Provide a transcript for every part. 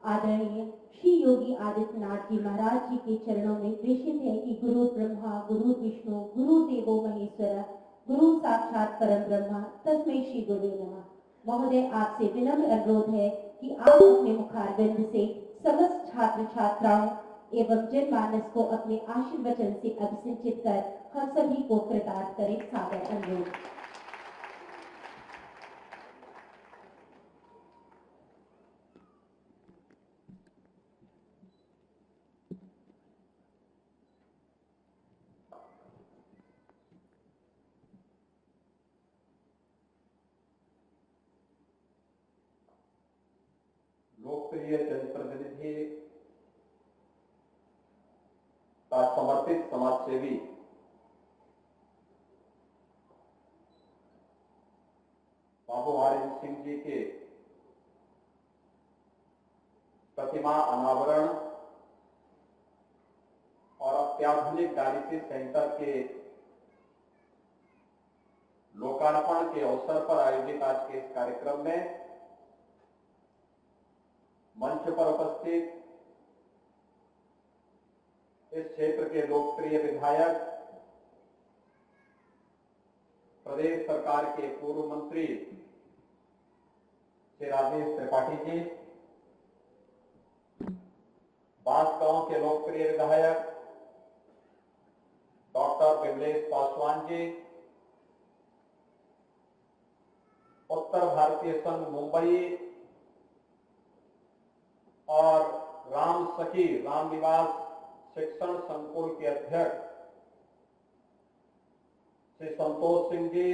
आदरणीय श्री योगी आदित्यनाथ जी महाराज जी के चरणों में प्रेषित है कि गुरु ब्रह्मा गुरु विष्णु गुरु देवो महेश्वर गुरु साक्षात परम ब्रह्मा तस्मै श्री गुरुवे नमः। महोदय, आपसे विनम्र अनुरोध है कि आप अपने मुखारबिंद से समस्त छात्र छात्राओं एवं जनमानस को अपने आशीर्वचन से अभिसिंचित कर हम सभी को कृतार्थ करें। सादर अनुरोध। लोकप्रिय जनप्रतिनिधि का समर्पित समाजसेवी बाबू आर्यन सिंह जी के प्रतिमा अनावरण और अत्याधुनिक डायलिसिस सेंटर के लोकार्पण के अवसर पर आयोजित आज के इस कार्यक्रम में मंच पर उपस्थित इस क्षेत्र के लोकप्रिय विधायक, प्रदेश सरकार के पूर्व मंत्री श्री राजेश त्रिपाठी जी, बांसगांव के लोकप्रिय विधायक डॉक्टर विमलेश पासवान जी, उत्तर भारतीय संघ मुंबई और राम सखी रामनिवास शिक्षण संकुल के अध्यक्ष श्री संतोष सिंह जी,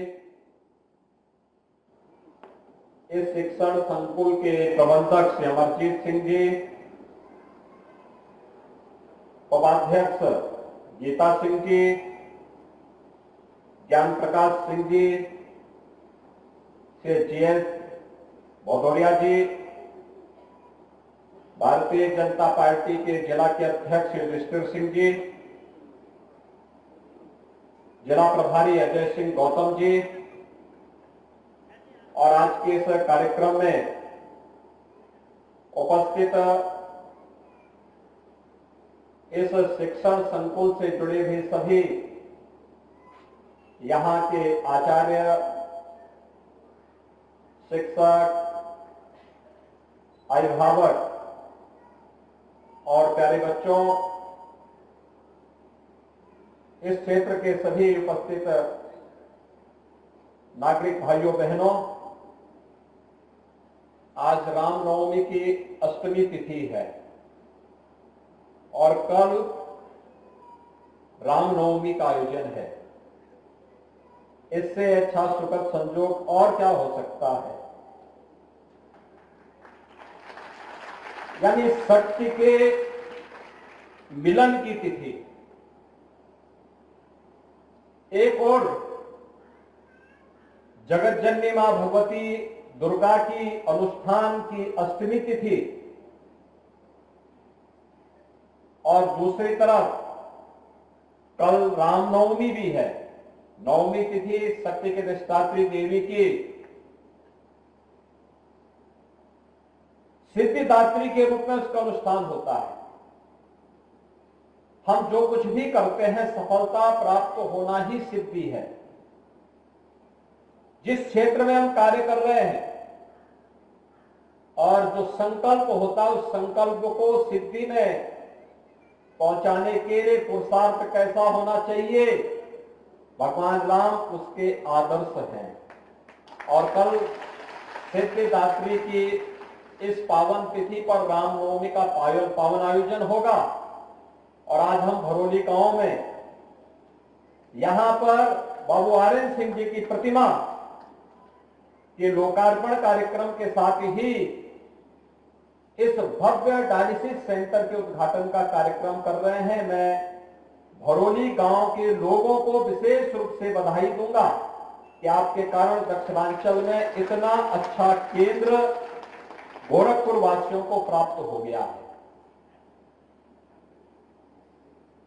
इस शिक्षण संकुल के प्रबंधक श्री अमरजीत सिंह जी, उपाध्यक्ष गीता सिंह जी, ज्ञान प्रकाश सिंह जी, श्री जीएस भदौरिया जी, भारतीय जनता पार्टी के जिला के अध्यक्ष श्री युधिष्ठिर सिंह जी, जिला प्रभारी अजय सिंह गौतम जी और आज के इस कार्यक्रम में उपस्थित इस शिक्षण संकुल से जुड़े हुए सभी यहाँ के आचार्य, शिक्षक, अभिभावक और प्यारे बच्चों, इस क्षेत्र के सभी उपस्थित नागरिक भाइयों बहनों, आज रामनवमी की अष्टमी तिथि है और कल रामनवमी का आयोजन है। इससे अच्छा सुखद संयोग और क्या हो सकता है। यानी सत्य के मिलन की तिथि। एक और जगत जननी मां भगवती दुर्गा की अनुष्ठान की अष्टमी तिथि और दूसरी तरफ कल रामनवमी भी है। नवमी तिथि सत्य के अधिष्ठात्री देवी की सिद्धिदात्री के रूप में उसका अनुष्ठान होता है। हम जो कुछ भी करते हैं सफलता प्राप्त होना ही सिद्धि है। जिस क्षेत्र में हम कार्य कर रहे हैं और जो संकल्प होता है उस संकल्प को सिद्धि में पहुंचाने के लिए पुरुषार्थ कैसा होना चाहिए, भगवान राम उसके आदर्श हैं। और कल सिद्धिदात्री की इस पावन तिथि पर रामनवमी का पावन आयोजन होगा और आज हम भरोली गांव में यहां पर बाबू आर्यन सिंह जी की प्रतिमा के लोकार्पण कार्यक्रम के साथ ही इस भव्य डायलिसिस सेंटर के उद्घाटन का कार्यक्रम कर रहे हैं। मैं भरोली गांव के लोगों को विशेष रूप से बधाई दूंगा कि आपके कारण दक्षिणांचल में इतना अच्छा केंद्र गोरखपुर वासियों को प्राप्त हो गया है।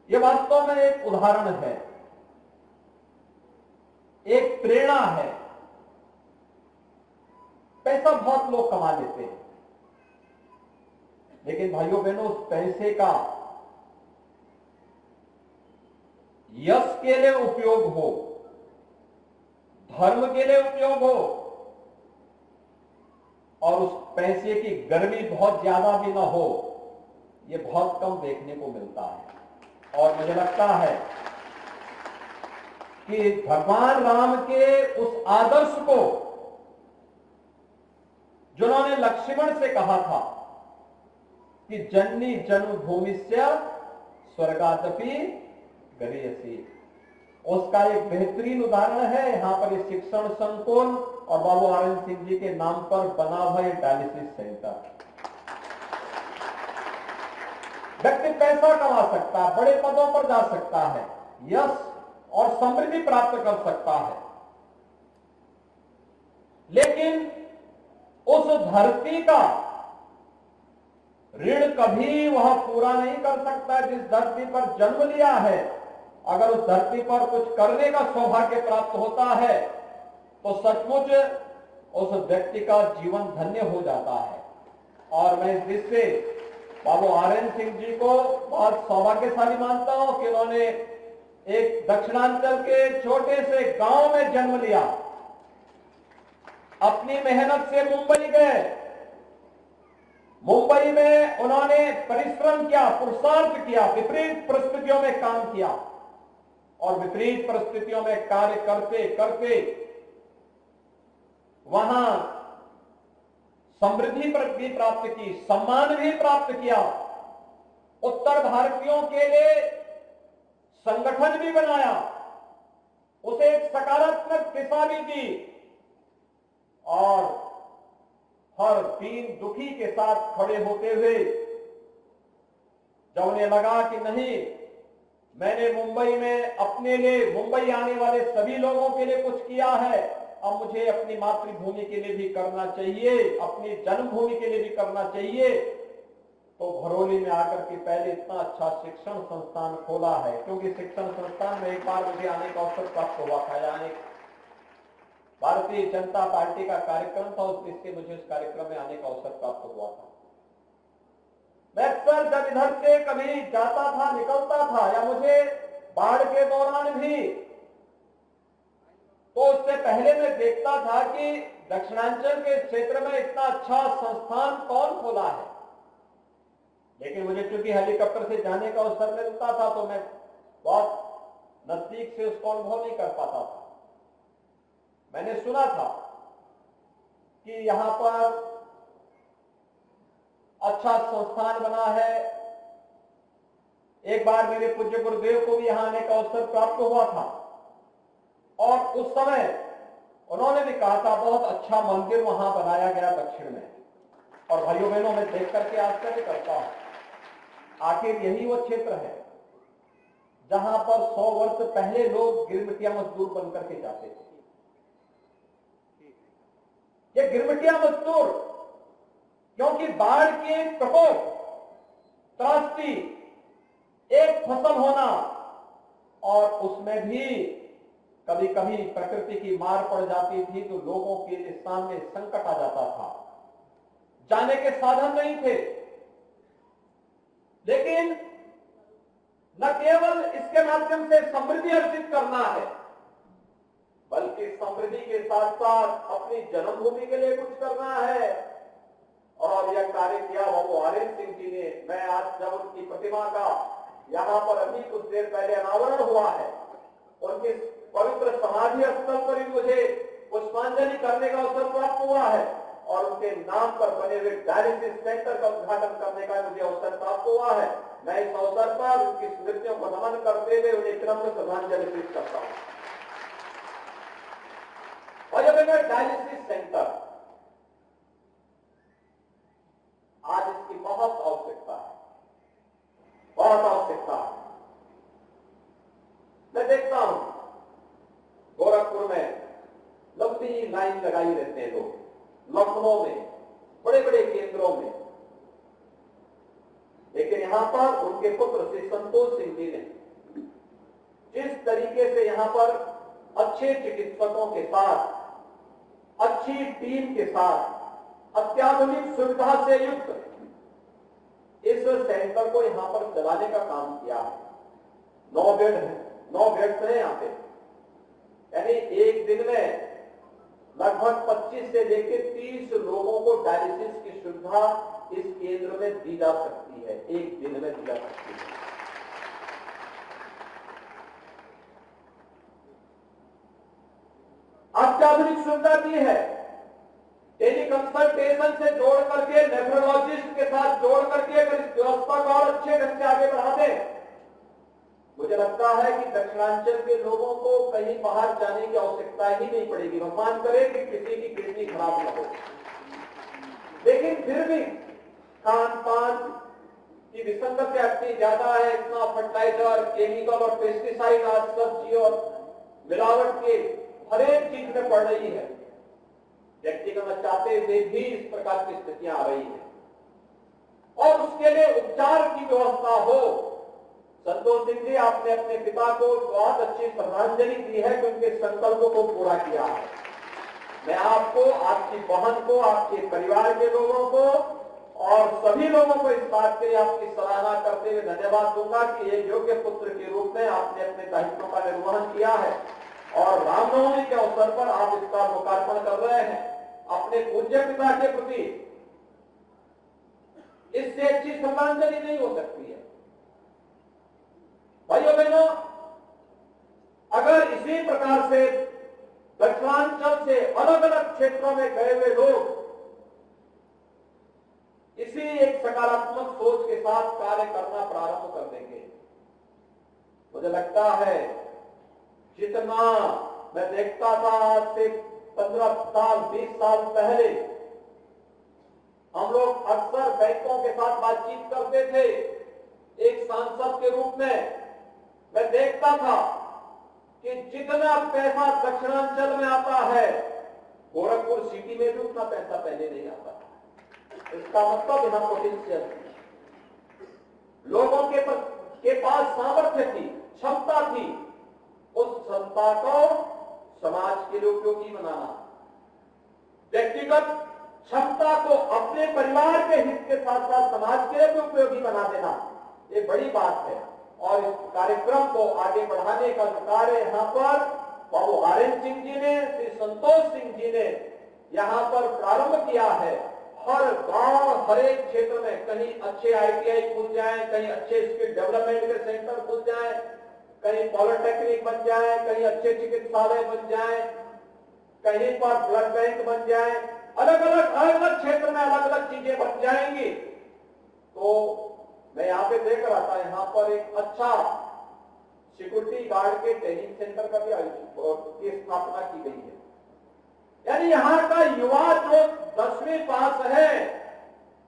यह वास्तव में एक उदाहरण है, एक प्रेरणा है। पैसा बहुत लोग कमा लेते हैं लेकिन भाइयों बहनों, उस पैसे का यश के लिए उपयोग हो, धर्म के लिए उपयोग हो, और उस पैसे की गर्मी बहुत ज्यादा भी ना हो, ये बहुत कम देखने को मिलता है। और मुझे लगता है कि भगवान राम के उस आदर्श को जिन्होंने लक्ष्मण से कहा था कि जननी जन्मभूमिस्य स्वर्गादपि गरीयसी, उसका एक बेहतरीन उदाहरण है यहां पर इस शिक्षण संकुल और बाबू आनंद सिंह जी के नाम पर बना हुआ ये डायलिसिस सेंटर। व्यक्ति पैसा कमा सकता है, बड़े पदों पर जा सकता है, यश और समृद्धि प्राप्त कर सकता है, लेकिन उस धरती का ऋण कभी वह पूरा नहीं कर सकता जिस धरती पर जन्म लिया है। अगर उस धरती पर कुछ करने का सौभाग्य प्राप्त होता है तो सचमुच उस व्यक्ति का जीवन धन्य हो जाता है। और मैं इस दृष्टि से बाबू आर्यन सिंह जी को बहुत सौभाग्यशाली मानता हूं कि उन्होंने एक दक्षिणांचल के छोटे से गांव में जन्म लिया, अपनी मेहनत से मुंबई गए, मुंबई में उन्होंने परिश्रम किया, पुरुषार्थ किया, विपरीत परिस्थितियों में काम किया, और विपरीत परिस्थितियों में कार्य करते करते वहां समृद्धि भी प्राप्त की, सम्मान भी प्राप्त किया, उत्तर भारतीयों के लिए संगठन भी बनाया, उसे एक सकारात्मक दिशा भी दी, और हर दीन दुखी के साथ खड़े होते हुए जब उन्हें लगा कि नहीं, मैंने मुंबई में अपने लिए, मुंबई आने वाले सभी लोगों के लिए कुछ किया है, अब मुझे अपनी मातृभूमि के लिए भी करना चाहिए, अपनी जन्मभूमि के लिए भी करना चाहिए, तो भरोली में आकर के पहले इतना अच्छा शिक्षण संस्थान खोला है। क्योंकि शिक्षण संस्थान में एक बार मुझे आने का अवसर प्राप्त हुआ था, यानी भारतीय जनता पार्टी का कार्यक्रम था, इससे मुझे उस कार्यक्रम में आने का अवसर प्राप्त हुआ था। मैं अक्सर जब इधर से कभी जाता था, निकलता था, या मुझे बाढ़ के दौरान भी, तो उससे पहले मैं देखता था कि दक्षिणांचल के क्षेत्र में इतना अच्छा संस्थान कौन खोला है। लेकिन मुझे चूंकि हेलीकॉप्टर से जाने का अवसर मिलता था तो मैं बहुत नजदीक से उसको अनुभव नहीं कर पाता था। मैंने सुना था कि यहां पर अच्छा संस्थान बना है। एक बार मेरे पूज्य गुरुदेव को भी यहां आने का अवसर प्राप्त हुआ था, और उस समय उन्होंने भी कहा था बहुत अच्छा मंदिर वहां बनाया गया दक्षिण में। और भाइयों बहनों, मैं देख करके आश्चर्य करता हूं, आखिर यही वो क्षेत्र है जहां पर 100 वर्ष पहले लोग गिरमिटिया मजदूर बनकर के जाते थे। ये गिरमिटिया मजदूर क्योंकि बाढ़ के प्रकोप, त्रासदी, एक फसल होना, और उसमें भी कभी कभी प्रकृति की मार पड़ जाती थी तो लोगों के लिए सामने संकट आ जाता था, जाने के साधन नहीं थे। लेकिन न केवल इसके माध्यम से समृद्धि अर्जित करना है, बल्कि समृद्धि के साथ साथ अपनी जन्मभूमि के लिए कुछ करना है। और यह कार्य किया बाबू आर्यन सिंह जी ने। मैं आज जब उनकी प्रतिमा का यहां पर अभी कुछ देर पहले अनावरण हुआ है, उनके पवित्र समाधि स्थल पर ही मुझे पुष्पांजलि करने का अवसर प्राप्त हुआ है, और उनके नाम पर बने हुए डायलिसिस सेंटर का उद्घाटन करने का मुझे अवसर प्राप्त हुआ है। मैं इस अवसर पर उनकी स्मृतियों को नमन करते हुए उन्हें क्रम श्रद्धांजलि पेश करता हूं। और जब डायलिसिस सेंटर, आज इसकी बहुत आवश्यकता है, बहुत आवश्यकता है। मैं देखता हूं गोरखपुर में लंबी लाइन लगाई रहते हैं लोग, लखनऊ में बड़े बड़े केंद्रों में, लेकिन यहां पर उनके पुत्र श्री संतोष सिंह जी ने जिस तरीके से यहां पर अच्छे चिकित्सकों के साथ, अच्छी टीम के साथ, अत्याधुनिक सुविधा से युक्त सेंटर को यहां पर चलाने का काम किया है। 9 बेड है, 9 बेड्स हैं यहां पे, यानी एक दिन में लगभग 25 से लेकर 30 लोगों को डायलिसिस की सुविधा इस केंद्र में दी जा सकती है, एक दिन में दी जा सकती है। अत्याधुनिक सुविधा दी है, टेली कंसल्टेशन से जोड़ करके, नेफ्रोलॉजिस्ट के साथ जोड़ करके अगर इस व्यवस्था को और अच्छे ढंग से आगे बढ़ा दें, मुझे लगता है कि दक्षिणांचल के लोगों को कहीं बाहर जाने की आवश्यकता ही नहीं पड़ेगी। भगवान करे कि किसी की किडनी खराब न हो, लेकिन फिर भी खान पान की विसंगतियां इतनी ज्यादा है, इतना फर्टिलाइजर, केमिकल और पेस्टिसाइड आज सब्जी और मिलावट के हर एक चीज में पड़ रही है। व्यक्ति करना चाहते हुए भी इस प्रकार की स्थितियां आ रही है और उसके लिए उपचार की व्यवस्था हो। संतोष सिंह जी, आपने अपने पिता को बहुत अच्छी श्रद्धांजलि दी है कि उनके संकल्पों को पूरा किया है। मैं आपको, आपकी बहन को, आपके परिवार के लोगों को और सभी लोगों को इस बात के लिए आपकी सराहना करते हुए धन्यवाद दूंगा कि एक योग्य पुत्र के रूप में आपने अपने दायित्वों का निर्वहन किया है और रामनवमी के अवसर पर आप इसका लोकार्पण कर रहे हैं अपने पूज्य पिता के प्रति। इससे अच्छी श्रद्धांजलि नहीं हो सकती है। भाइयों बहनों, अगर इसी प्रकार से दक्षिणांचल से अलग अलग क्षेत्रों में गए हुए लोग इसी एक सकारात्मक सोच के साथ कार्य करना प्रारंभ कर देंगे, मुझे लगता है जितना मैं देखता था आज से 15 साल 20 साल पहले हम लोग अक्सर बैंकों के साथ बातचीत करते थे। एक सांसद के रूप में मैं देखता था कि जितना पैसा दक्षिणांचल में आता है, गोरखपुर सिटी में भी उतना पैसा पहले नहीं आता। इसका मतलब यहां पोटेंशियल, लोगों के पास सामर्थ्य थी, क्षमता थी, उस क्षमता को समाज के लिए उपयोगी बनाना, व्यक्तिगत क्षमता को अपने परिवार के हित के साथ साथ समाज के लिए भी उपयोगी बना देना, ये बड़ी बात है। और इस कार्यक्रम को आगे बढ़ाने का जो कार्य यहाँ पर बाबू आर्यन सिंह जी ने, श्री संतोष सिंह जी ने यहाँ पर प्रारंभ किया है। हर गांव, हर एक क्षेत्र में कहीं अच्छे ITI खुल जाए, कहीं अच्छे स्किल डेवलपमेंट के सेंटर खुल जाए, कहीं पॉलिटेक्निक बन जाए, कहीं अच्छे चिकित्सालय बन जाए, कहीं पर ब्लड बैंक बन जाए, अलग अलग क्षेत्र में अलग अलग चीजें बन जाएंगी। तो मैं यहाँ पे देख रहा था, यहाँ पर एक अच्छा सिक्योरिटी गार्ड के ट्रेनिंग सेंटर का भी की स्थापना की गई है। यानी यहाँ का युवा जो 10वीं पास है,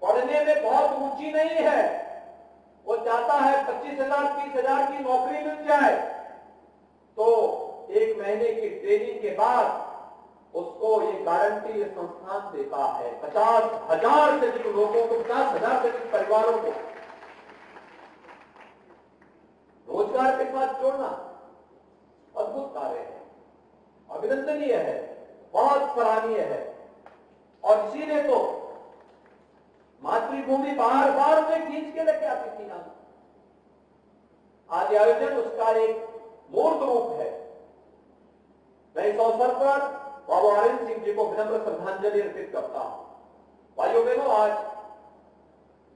पढ़ने में बहुत रुचि नहीं है, वो चाहता है 25,000 30,000 की नौकरी मिल जाए, तो 1 महीने की ट्रेनिंग के बाद उसको ये गारंटी ये संस्थान देता है 50,000 से अधिक लोगों को, 50,000 से अधिक परिवारों को रोजगार के साथ जोड़ना अद्भुत कार्य है, अभिनंदनीय है, बहुत सराहनीय है। और इसीलिए तो मातृभूमि बार बार में खींच के लेके आती थी ना। आज आयोजन उसका एक मूर्त रूप है। मैं इस अवसर पर बाबू आर्यन सिंह जी को विनम्र श्रद्धांजलि अर्पित करता हूं। भाइयों बहनों, आज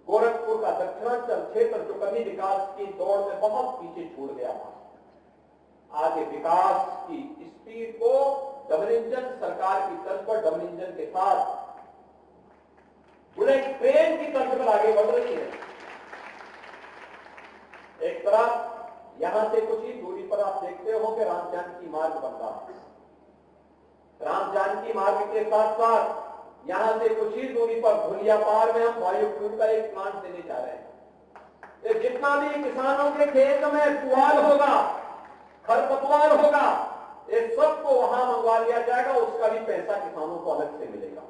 गोरखपुर का दक्षिणांचल क्षेत्र जो कभी विकास की दौड़ में बहुत पीछे छूट गया था, आज ये विकास की स्पीड को डबल इंजन सरकार की तर्ज पर, डबल इंजन के साथ बुलेट ट्रेन की तर्ज पर आगे बढ़ रही है। एक तरफ यहां से कुछ ही दूरी पर आप देखते हो कि राम जानकी मार्ग बन रहा है। राम जानकी मार्ग के साथ साथ यहां से कुछ ही दूरी पर धुलियापार में हम बायोफ्यूल का एक प्लांट देने जा रहे हैं। ये जितना भी किसानों के खेत में पुआल होगा, खरपतवार होगा, ये सबको वहां मंगवा लिया जाएगा, उसका भी पैसा किसानों को अलग से मिलेगा।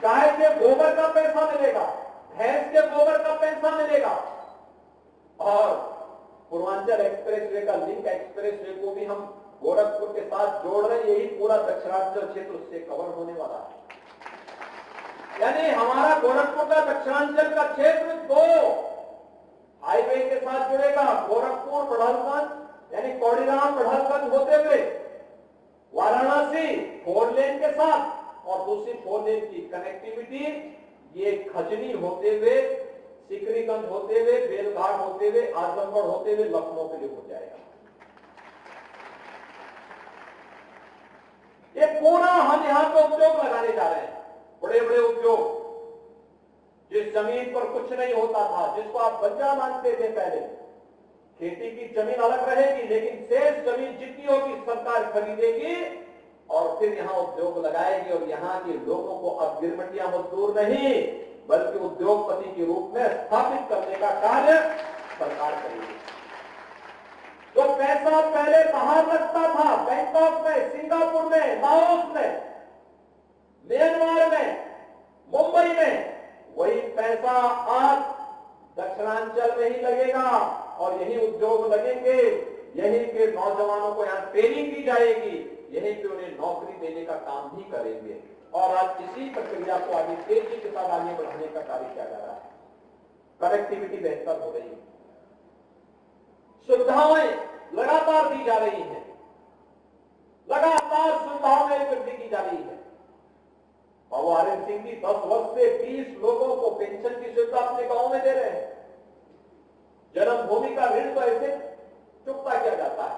गाय के गोबर का पैसा मिलेगा, भैंस के गोबर का पैसा मिलेगा। और पूर्वांचल एक्सप्रेसवे का लिंक एक्सप्रेसवे को भी हम गोरखपुर के साथ जोड़ रहे हैं, यही पूरा दक्षिणांचल क्षेत्र उससे कवर होने वाला है। यानी हमारा गोरखपुर का दक्षिणांचल का क्षेत्र पढ़लगंज यानी कौड़ीराम पढ़लगंज होते हुए वाराणसी 4 लेन के साथ और दूसरी 4 लेन की कनेक्टिविटी ये खजनी होते हुए, सिकरीगंज होते हुए, बेलघाट होते हुए, आजमगढ़ होते हुए लखनऊ के लिए हो जाएगा। ये पूरा हम यहां पर उद्योग लगाने जा रहे हैं, बड़े बड़े उद्योग। जिस जमीन पर कुछ नहीं होता था, जिसको आप बंजर मानते थे पहले, खेती की जमीन अलग रहेगी, लेकिन शेष जमीन जितनी होगी सरकार खरीदेगी और फिर यहां उद्योग लगाएगी और यहां के लोगों को अब गिरमटिया मजदूर नहीं बल्कि उद्योगपति के रूप में स्थापित करने का कार्य सरकार करेगी। जो पैसा पहले बाहर लगता था, बैंकॉक में, सिंगापुर में, लाओस में, म्यांमार में, मुंबई में, वही पैसा आज दक्षिणांचल में ही लगेगा और यही उद्योग लगेंगे, यही के नौजवानों को यहाँ ट्रेनिंग दी जाएगी, यही पे उन्हें नौकरी देने का काम भी करेंगे। और आज इसी प्रक्रिया को आगे तेजी के साथ आगे बढ़ाने का कार्य किया जा रहा है। कनेक्टिविटी बेहतर हो रही है, सुविधाएं लगातार दी जा रही हैं, लगातार सुविधाओं में वृद्धि की जा रही है। बाबा आर्यन सिंह जी 10 वर्ष से 20 लोगों को पेंशन की सुविधा अपने गांव में दे रहे हैं। जन्मभूमि का ऋण तो ऐसे चुकता किया जाता है,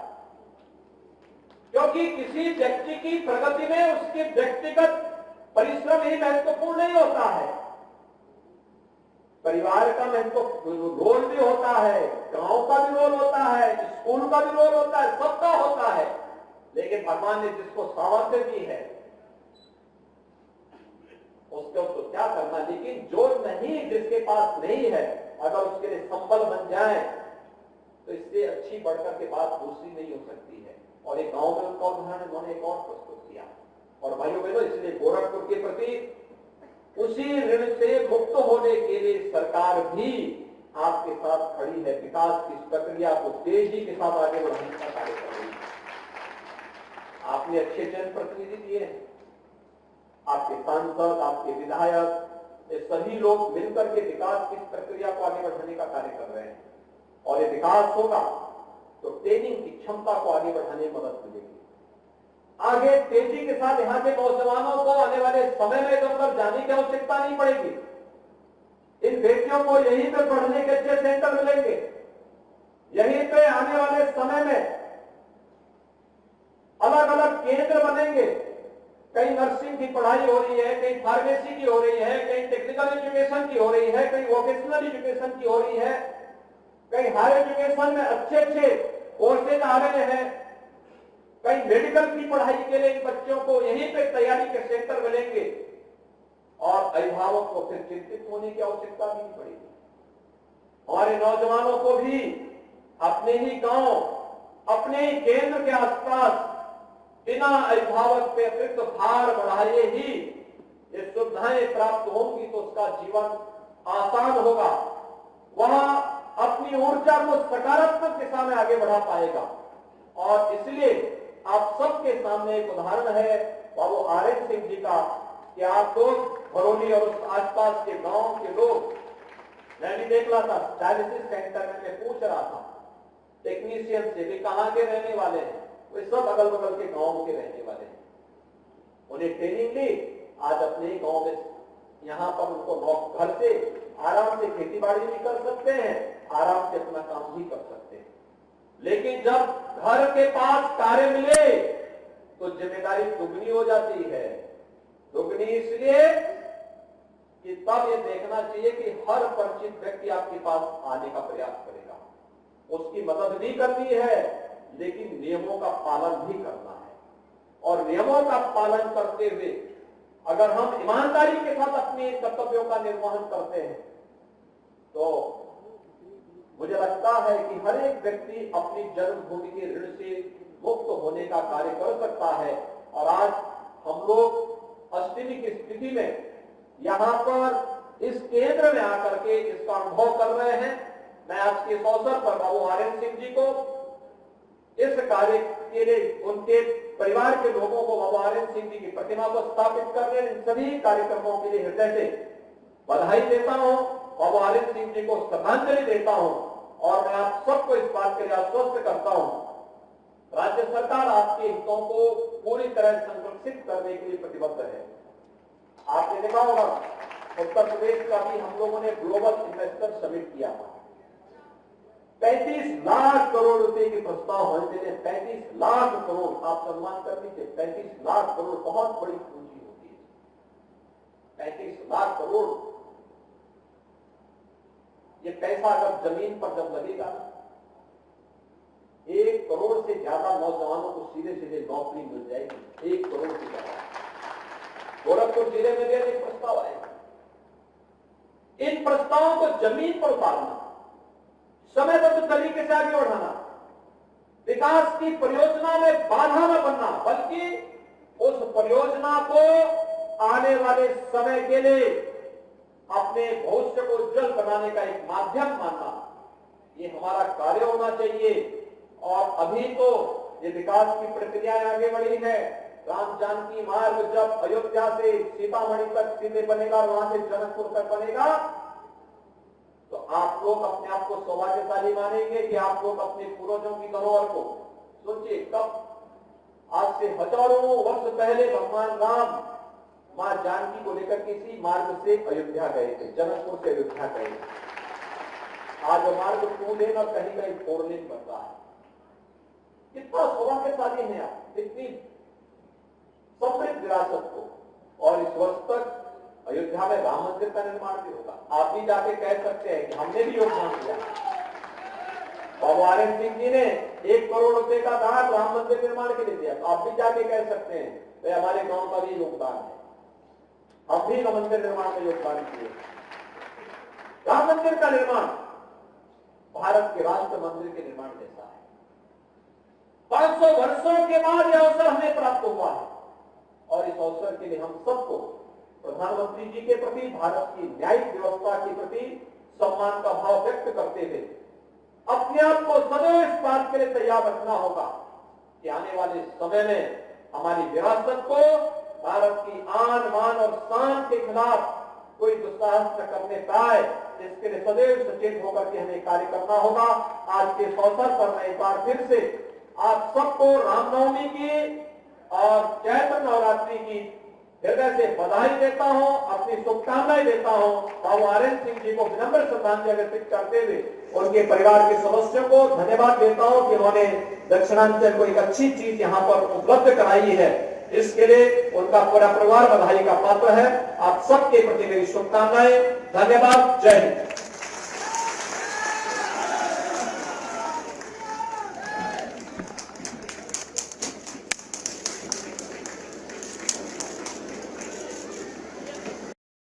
क्योंकि किसी व्यक्ति की प्रगति में उसके व्यक्तिगत परिश्रम ही महत्वपूर्ण नहीं होता है, परिवार का महत्वपूर्ण रोल भी होता है, गांव का भी रोल होता है, स्कूल का भी रोल होता है, सबका होता है। लेकिन भगवान ने जिसको सामर्थ्य दी है उसको तो क्या करना, लेकिन जो नहीं, जिसके पास नहीं है, अगर उसके लिए संबल बन जाए तो इससे अच्छी बढ़कर के बात दूसरी नहीं हो सकती है। और एक गांव में उनका उदाहरण उन्होंने एक और प्रस्तुत किया। और भाइयों बहनों, इसलिए गोरखपुर के प्रति उसी ऋण से मुक्त होने के लिए सरकार भी आपके साथ खड़ी है, विकास की इस प्रक्रिया को तेजी के साथ आगे बढ़ाने का कार्य कर रही है। आपने अच्छे जनप्रतिनिधि दिए हैं, आपके सांसद, आपके विधायक, ये सभी लोग मिलकर के विकास की इस प्रक्रिया को आगे बढ़ाने का कार्य कर रहे हैं। और ये विकास होगा तो ट्रेनिंग की क्षमता को आगे बढ़ाने में मदद मिलेगी। आगे तेजी के साथ यहाँ के नौजवानों को आने वाले समय में इधर उधर जाने की आवश्यकता नहीं पड़ेगी। इन बेटियों को यहीं पे पढ़ने के अच्छे सेंटर मिलेंगे, यहीं पे आने वाले समय में अलग अलग केंद्र बनेंगे। कहीं नर्सिंग की पढ़ाई हो रही है, कहीं फार्मेसी की हो रही है, कहीं टेक्निकल एजुकेशन की हो रही है, कहीं वोकेशनल एजुकेशन की हो रही है, कहीं हायर एजुकेशन में अच्छे अच्छे कोर्सेज आ रहे हैं, कहीं मेडिकल की पढ़ाई के लिए बच्चों को यहीं पे तैयारी के सेंटर मिलेंगे। और अभिभावक को फिर चिंतित होने की आवश्यकता भी नहीं पड़ेगी। हमारे नौजवानों को भी अपने ही गांव, अपने ही केंद्र के आसपास बिना अभिभावक पे अतिरिक्त भार बढ़ाए ही ये सुविधाएं प्राप्त होंगी तो उसका जीवन आसान होगा। वहां अपनी ऊर्जा को सकारात्मक दिशा में आगे बढ़ा पाएगा। और इसलिए आप सबके सामने एक उदाहरण है बाबू आर्यन सिंह जी का कि आप लोग भरौली और उस आसपास के गांव के लोग, मैं भी देख रहा था डायलिसिस सेंटर में, मैं पूछ रहा था टेक्नीशियन से भी कहां के रहने वाले हैं, वे सब अगल बगल के गांव के रहने वाले हैं। उन्हें ट्रेनिंग ली, आज अपने ही गांव में यहां पर उनको घर से आराम से खेती बाड़ी भी कर सकते हैं, आराम से अपना काम भी कर सकते हैं। लेकिन जब घर के पास कार्य मिले तो जिम्मेदारी दुगनी हो जाती है। दुगनी इसलिए कि तब ये देखना चाहिए कि हर परिचित व्यक्ति आपके पास आने का प्रयास करेगा, उसकी मदद भी करनी है, लेकिन नियमों का पालन भी करना है। और नियमों का पालन करते हुए अगर हम ईमानदारी के साथ अपने कर्तव्यों का निर्वहन करते हैं तो मुझे लगता है कि हर एक व्यक्ति अपनी जन्मभूमि के ऋण से मुक्त होने का कार्य कर सकता है। और आज हम लोग अष्टमी की स्थिति में यहां पर इस केंद्र में आकर के इसका अनुभव कर रहे हैं। मैं आज के इस अवसर पर बाबू आर्यन सिंह जी को इस कार्य के लिए उनके परिवार के लोगों को बाबू आर्यन सिंह जी की प्रतिमा को स्थापित करने इन सभी कार्यक्रमों के लिए हृदय से बधाई देता हूं, बाबू आर्यन सिंह जी को श्रद्धांजलि देता हूं और मैं आप सबको इस बात के लिए आश्वस्त करता हूं, राज्य सरकार आपके हितों को पूरी तरह संरक्षित करने के लिए प्रतिबद्ध है। आपने देखा होगा उत्तर प्रदेश का भी हम लोगों ने ग्लोबल इन्वेस्टर समिट किया था। 35 लाख करोड़ रुपए के प्रस्ताव होने थे। 35 लाख करोड़, आप सम्मान कर लीजिए, 35 लाख करोड़ बहुत बड़ी पूंजी होती है। 35 लाख करोड़, ये पैसा अगर जमीन पर जब लगेगा, 1 करोड़ से ज्यादा नौजवानों को सीधे सीधे नौकरी मिल जाएगी। 1 करोड़ से ज्यादा गोरखपुर जिले में भी एक प्रस्ताव आएगा। इन प्रस्तावों को जमीन पर उतारना, समयबद्ध तरीके से आगे बढ़ाना, विकास की परियोजना में बाधा न बनना, बल्कि उस परियोजना को आने वाले समय के लिए अपने भविष्य को उज्जवल बनाने का एक माध्यम मानना, ये हमारा कार्य होना चाहिए। और अभी तो ये विकास की प्रक्रियाएं आगे बढ़ी है। राम जानकी मार्ग जब अयोध्या से सीतामढ़ी तक सीधे बनेगा और वहां से जनकपुर तक बनेगा, तो आप लोग अपने आप को सौभाग्यशाली मानेंगे कि आप लोग अपने पूर्वजों की धरोहर को, सोचिए कब, आज से हजारों वर्ष पहले भगवान राम मां जानकी को लेकर किसी मार्ग से अयोध्या गए थे, जनकपुर से अयोध्या गए थे। आज वो मार्ग 2 लेन और कहीं कहीं 4 लेन बन रहा है। कितना सौभाग्यशाली है आप, इतनी समृद्ध विरासत को। और इस वर्ष तक अयोध्या में राम मंदिर का निर्माण भी होगा। आप भी जाके कह सकते हैं कि हमने भी योगदान दिया। बाबू आर्यन सिंह जी ने 1 करोड़ रुपए का दान राम मंदिर निर्माण के लिए दिया, तो आप भी जाके कह सकते हैं तो हमारे गांव का भी योगदान है, हम भी मंदिर निर्माण में योगदान किए। राम मंदिर का निर्माण भारत के राष्ट्र मंदिर के निर्माण जैसा है। 500 वर्षों के बाद यह अवसर हमें प्राप्त हुआ है और इस अवसर के लिए हम सबको प्रधानमंत्री जी के प्रति, भारत की न्यायिक व्यवस्था के प्रति सम्मान का भाव व्यक्त करते हुए अपने आप को सदैव इस बात के लिए तैयार रखना होगा कि आने वाले समय में हमारी विरासत को भारत की आन बान और शान के खिलाफ कोई दुस्साहस न करने पाए, इसके लिए सदैव सचेत होकर के हमें कार्य करना होगा। आज के इस अवसर पर मैं एक बार फिर से आप सबको रामनवमी की और चैत्र नवरात्रि की हृदय से बधाई देता हूं, अपनी शुभकामनाएं देता हूं। बाबू आर्यन सिंह जी को विनम्र श्रद्धांजलि अर्पित करते हुए उनके परिवार के सदस्यों को धन्यवाद देता हूं कि उन्होंने दक्षिणांचल को एक अच्छी चीज यहाँ पर उपलब्ध कराई है। इसके लिए उनका पूरा परिवार बधाई का पात्र है। आप सबके प्रति मेरी शुभकामनाएं। धन्यवाद। जय हिंद।